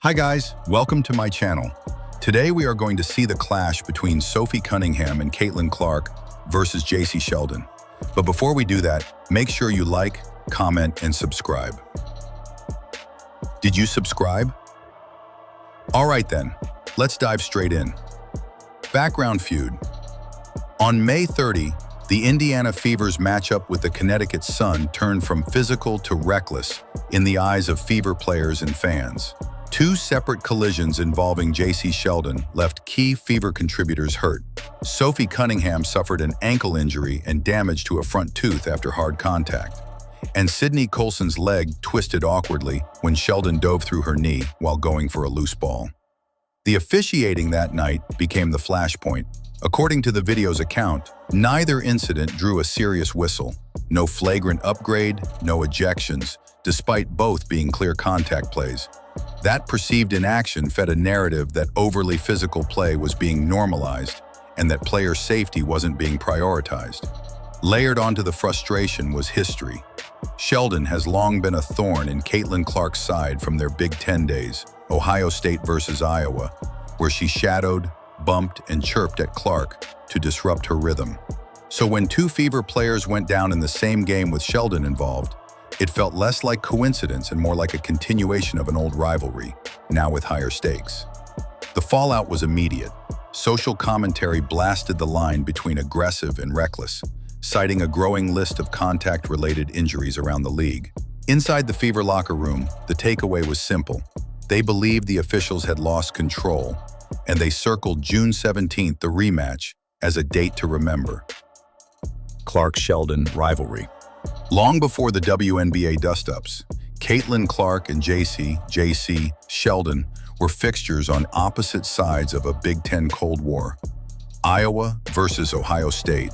Hi guys, welcome to my channel. Today we are going to see the clash between Sophie Cunningham and Caitlin Clark versus Jacy Sheldon. But before we do that, make sure you like, comment, and subscribe. Did you subscribe? Alright then, let's dive straight in. Background feud. On May 30, the Indiana Fever's matchup with the Connecticut Sun turned from physical to reckless in the eyes of Fever players and fans. Two separate collisions involving Jacy Sheldon left key Fever contributors hurt. Sophie Cunningham suffered an ankle injury and damage to a front tooth after hard contact. And Colson's leg twisted awkwardly when Sheldon dove through her knee while going for a loose ball. The officiating that night became the flashpoint. According to the video's account, neither incident drew a serious whistle. No flagrant upgrade, no ejections, despite both being clear contact plays. That perceived inaction fed a narrative that overly physical play was being normalized and that player safety wasn't being prioritized. Layered onto the frustration was history. Sheldon has long been a thorn in Caitlin Clark's side from their Big Ten days, Ohio State versus Iowa, where she shadowed, bumped, and chirped at Clark to disrupt her rhythm. So when two Fever players went down in the same game with Sheldon involved, it felt less like coincidence and more like a continuation of an old rivalry, now with higher stakes. The fallout was immediate. Social commentary blasted the line between aggressive and reckless, citing a growing list of contact-related injuries around the league. Inside the Fever locker room, the takeaway was simple. They believed the officials had lost control, and they circled June 17th, the rematch, as a date to remember. Clark-Sheldon rivalry. Long before the WNBA dust-ups, Caitlin Clark and Jacy Sheldon were fixtures on opposite sides of a Big Ten Cold War. Iowa versus Ohio State.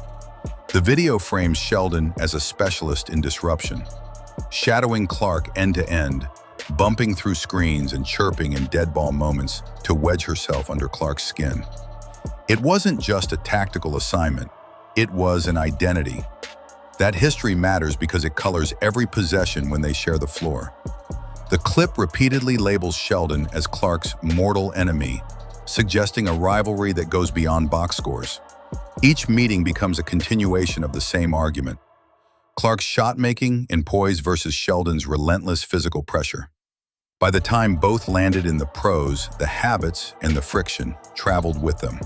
The video frames Sheldon as a specialist in disruption, shadowing Clark end-to-end, bumping through screens and chirping in dead ball moments to wedge herself under Clark's skin. It wasn't just a tactical assignment, it was an identity. That history matters because it colors every possession when they share the floor. The clip repeatedly labels Sheldon as Clark's mortal enemy, suggesting a rivalry that goes beyond box scores. Each meeting becomes a continuation of the same argument. Clark's shot-making and poise versus Sheldon's relentless physical pressure. By the time both landed in the pros, the habits and the friction traveled with them.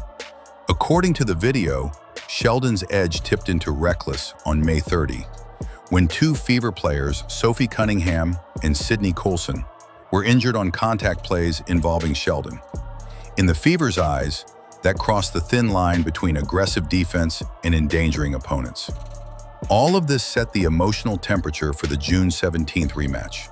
According to the video, Sheldon's edge tipped into reckless on May 30, when two Fever players, Sophie Cunningham and Colson, were injured on contact plays involving Sheldon. In the Fever's eyes, that crossed the thin line between aggressive defense and endangering opponents. All of this set the emotional temperature for the June 17th rematch.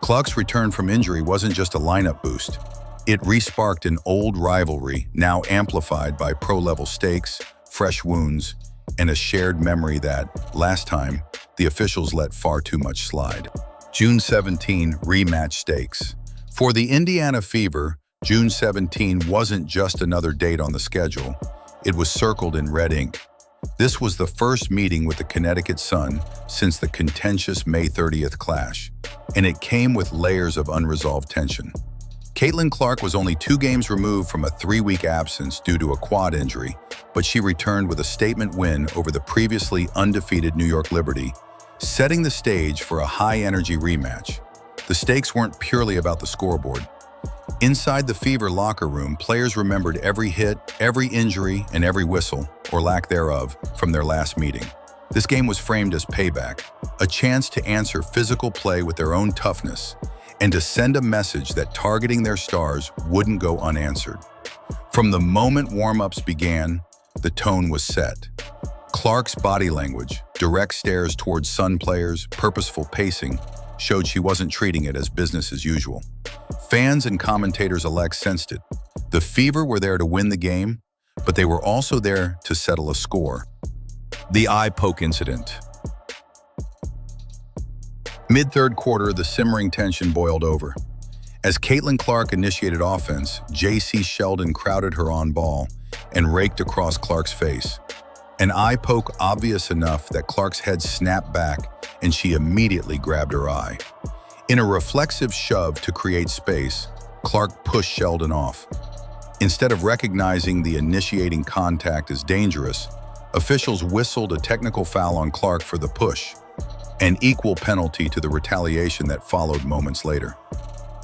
Clark's return from injury wasn't just a lineup boost. It resparked an old rivalry, now amplified by pro-level stakes, fresh wounds, and a shared memory that, last time, the officials let far too much slide. June 17 rematch stakes. For the Indiana Fever, June 17 wasn't just another date on the schedule. It was circled in red ink. This was the first meeting with the Connecticut Sun since the contentious May 30th clash, and it came with layers of unresolved tension. Caitlin Clark was only 2 games removed from a 3-week absence due to a quad injury, but she returned with a statement win over the previously undefeated New York Liberty, setting the stage for a high-energy rematch. The stakes weren't purely about the scoreboard. Inside the Fever locker room, players remembered every hit, every injury, and every whistle, or lack thereof, from their last meeting. This game was framed as payback, a chance to answer physical play with their own toughness, and to send a message that targeting their stars wouldn't go unanswered. From the moment warm-ups began, the tone was set. Clark's body language, direct stares towards Sun players, purposeful pacing, showed she wasn't treating it as business as usual. Fans and commentators alike sensed it. The Fever were there to win the game, but they were also there to settle a score. The eye poke incident. Mid-third quarter, the simmering tension boiled over. As Caitlin Clark initiated offense, Jacy Sheldon crowded her on ball and raked across Clark's face. An eye poke obvious enough that Clark's head snapped back and she immediately grabbed her eye. In a reflexive shove to create space, Clark pushed Sheldon off. Instead of recognizing the initiating contact as dangerous, officials whistled a technical foul on Clark for the push, an equal penalty to the retaliation that followed moments later.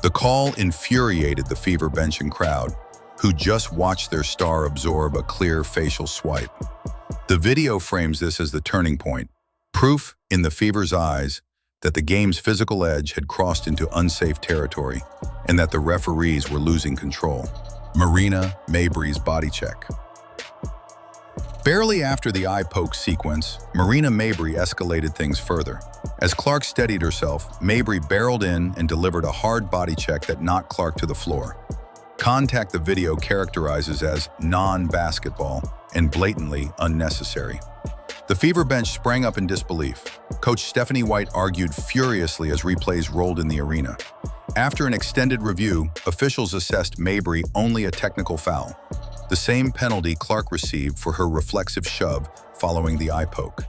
The call infuriated the Fever bench and crowd, who just watched their star absorb a clear facial swipe. The video frames this as the turning point, proof in the Fever's eyes that the game's physical edge had crossed into unsafe territory and that the referees were losing control. Marina Mabrey's body check. Barely after the eye poke sequence, Marina Mabrey escalated things further. As Clark steadied herself, Mabrey barreled in and delivered a hard body check that knocked Clark to the floor. Contact the video characterizes as non-basketball and blatantly unnecessary. The Fever bench sprang up in disbelief. Coach Stephanie White argued furiously as replays rolled in the arena. After an extended review, officials assessed Mabrey only a technical foul, the same penalty Clark received for her reflexive shove following the eye poke.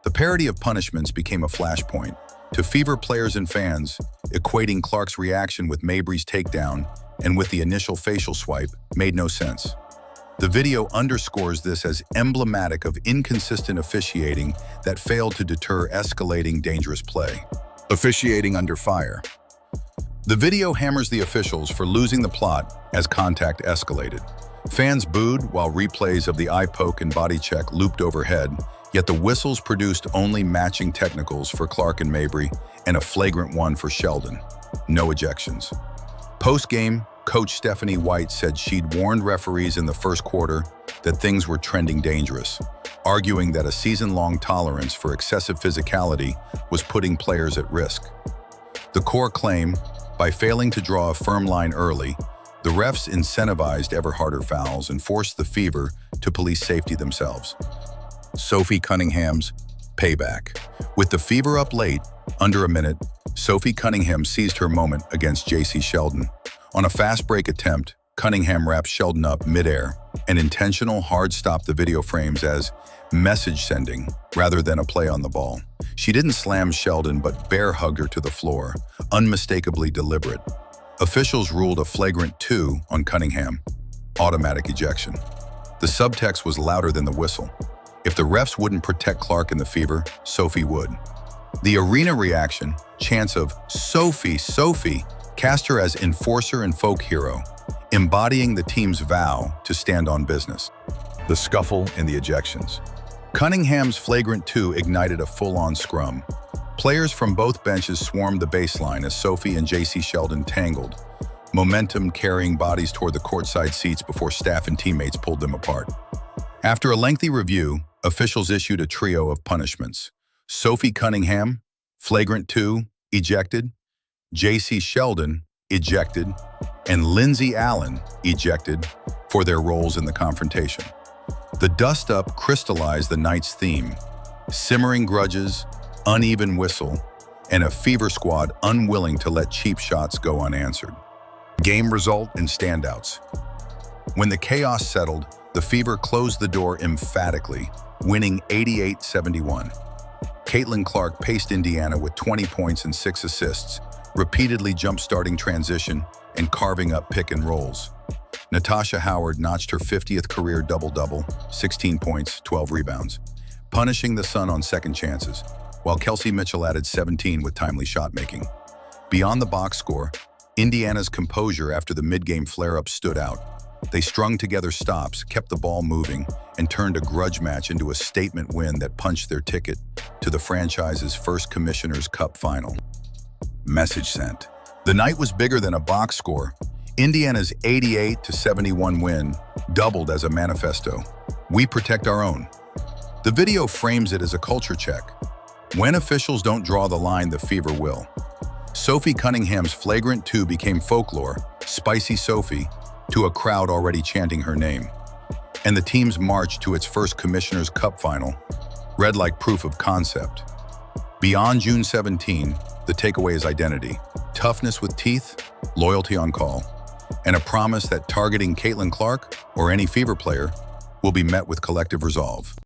The parody of punishments became a flashpoint, to Fever players and fans, equating Clark's reaction with Mabrey's takedown and with the initial facial swipe made no sense. The video underscores this as emblematic of inconsistent officiating that failed to deter escalating dangerous play. Officiating under fire. The video hammers the officials for losing the plot as contact escalated. Fans booed while replays of the eye poke and body check looped overhead, yet the whistles produced only matching technicals for Clark and Mabrey and a flagrant one for Sheldon. No ejections. Post-game, Coach Stephanie White said she'd warned referees in the first quarter that things were trending dangerous, arguing that a season-long tolerance for excessive physicality was putting players at risk. The core claim, by failing to draw a firm line early, the refs incentivized ever harder fouls and forced the Fever to police safety themselves. Sophie Cunningham's payback. With the Fever up late, under a minute, Sophie Cunningham seized her moment against Jacy Sheldon. On a fast break attempt, Cunningham wrapped Sheldon up midair. An intentional hard stop the video frames as message sending rather than a play on the ball. She didn't slam Sheldon but bear hugged her to the floor, unmistakably deliberate. Officials ruled a flagrant 2 on Cunningham, automatic ejection. The subtext was louder than the whistle. If the refs wouldn't protect Clark and the Fever, Sophie would. The arena reaction, chants of "Sophie, Sophie," cast her as enforcer and folk hero, embodying the team's vow to stand on business. The scuffle and the ejections. Cunningham's flagrant 2 ignited a full-on scrum. Players from both benches swarmed the baseline as Sophie and Jacy Sheldon tangled, momentum carrying bodies toward the courtside seats before staff and teammates pulled them apart. After a lengthy review, officials issued a trio of punishments. Sophie Cunningham, flagrant 2, ejected, Jacy Sheldon, ejected, and Lindsay Allen, ejected, for their roles in the confrontation. The dust-up crystallized the night's theme: simmering grudges, uneven whistle, and a Fever squad unwilling to let cheap shots go unanswered. Game result and standouts. When the chaos settled, the Fever closed the door emphatically, winning 88-71. Caitlin Clark paced Indiana with 20 points and 6 assists, repeatedly jump-starting transition and carving up pick and rolls. Natasha Howard notched her 50th career double-double, 16 points, 12 rebounds, punishing the Sun on second chances, while Kelsey Mitchell added 17 with timely shot-making. Beyond the box score, Indiana's composure after the mid-game flare-up stood out. They strung together stops, kept the ball moving, and turned a grudge match into a statement win that punched their ticket to the franchise's first Commissioner's Cup final. Message sent. The night was bigger than a box score. Indiana's 88-71 win doubled as a manifesto. We protect our own. The video frames it as a culture check. When officials don't draw the line, the Fever will. Sophie Cunningham's flagrant 2 became folklore, Spicy Sophie, to a crowd already chanting her name. And the team's march to its first Commissioner's Cup final read like proof of concept. Beyond June 17, the takeaway is identity, toughness with teeth, loyalty on call, and a promise that targeting Caitlin Clark or any Fever player will be met with collective resolve.